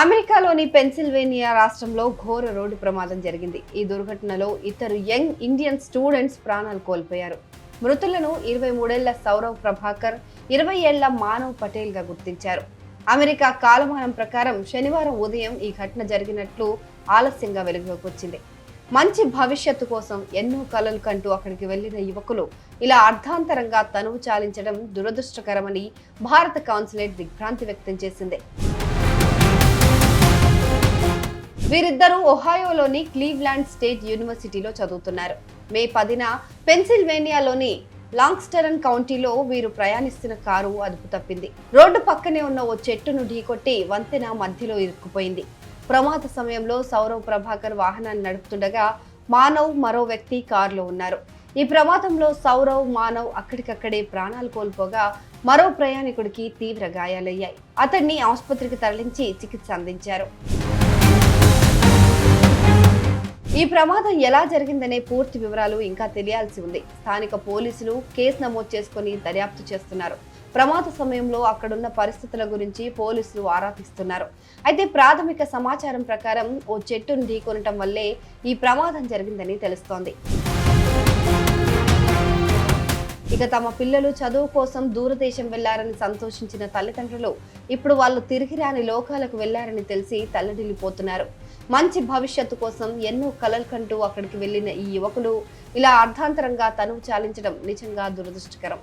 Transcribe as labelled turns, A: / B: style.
A: అమెరికాలోని పెన్సిల్వేనియా రాష్ట్రంలో ఘోర రోడ్డు ప్రమాదం జరిగింది. ఈ దుర్ఘటనలో ఇద్దరు యంగ్ ఇండియన్ స్టూడెంట్స్ ప్రాణాలు కోల్పోయారు. మృతులను 23 ఏళ్ల సౌరవ్ ప్రభాకర్, 20 ఏళ్ల మానవ్ పటేల్ గా గుర్తించారు. అమెరికా కాలమానం ప్రకారం శనివారం ఉదయం ఈ ఘటన జరిగినట్లు ఆలస్యంగా వెలుగులోకి వచ్చింది. మంచి భవిష్యత్తు కోసం ఎన్నో కలలు కంటూ అక్కడికి వెళ్లిన యువకులు ఇలా అర్ధాంతరంగా తనువు చాలించడం దురదృష్టకరమని భారత కౌన్సిలేట్ దిగ్భ్రాంతి వ్యక్తం చేసింది. వీరిద్దరూ ఒహాయోలోని క్లీవ్లాండ్ స్టేట్ యూనివర్సిటీలో చదువుతున్నారు. మే 10న పెన్సిల్వేనియాలోని లాంకాస్టర్ కౌంటీలో వీరు ప్రయాణిస్తున్న కారు అదుపు తప్పింది. రోడ్డు పక్కనే ఉన్న ఓ చెట్టును ఢీకొట్టి వంతెన మధ్యలో ఇరుక్కుపోయింది. ప్రమాద సమయంలో సౌరవ్ ప్రభాకర్ వాహనాన్ని నడుపుతుండగా మానవ్ మరో వ్యక్తి కారులో ఉన్నారు. ఈ ప్రమాదంలో సౌరవ్, మానవ్ అక్కడికక్కడే ప్రాణాలు కోల్పోగా మరో ప్రయాణికుడికి తీవ్ర గాయాలయ్యాయి. అతన్ని ఆసుపత్రికి తరలించి చికిత్స అందించారు. ఈ ప్రమాదం ఎలా జరిగిందనే పూర్తి వివరాలు ఇంకా తెలియాల్సి ఉంది. స్థానిక పోలీసులు కేసు నమోదు చేసుకుని దర్యాప్తు చేస్తున్నారు. ప్రమాద సమయంలో అక్కడున్న పరిస్థితుల గురించి పోలీసులు ఆరా తీస్తున్నారు. అయితే ప్రాథమిక సమాచారం ప్రకారం ఓ చెట్టును ఢీకొనటం వల్లే ఈ ప్రమాదం జరిగిందని తెలుస్తోంది. ఇక తమ పిల్లలు చదువు కోసం దూరదేశం వెళ్లారని సంతోషించిన తల్లిదండ్రులు ఇప్పుడు వాళ్ళు తిరిగి రాని లోకాలకు వెళ్లారని తెలిసి తల్లడిల్లిపోతున్నారు. మంచి భవిష్యత్తు కోసం ఎన్నో కలలు కంటూ అక్కడికి వెళ్లిన ఈ యువకులు ఇలా అర్ధాంతరంగా తనువు చాలించడం నిజంగా దురదృష్టకరం.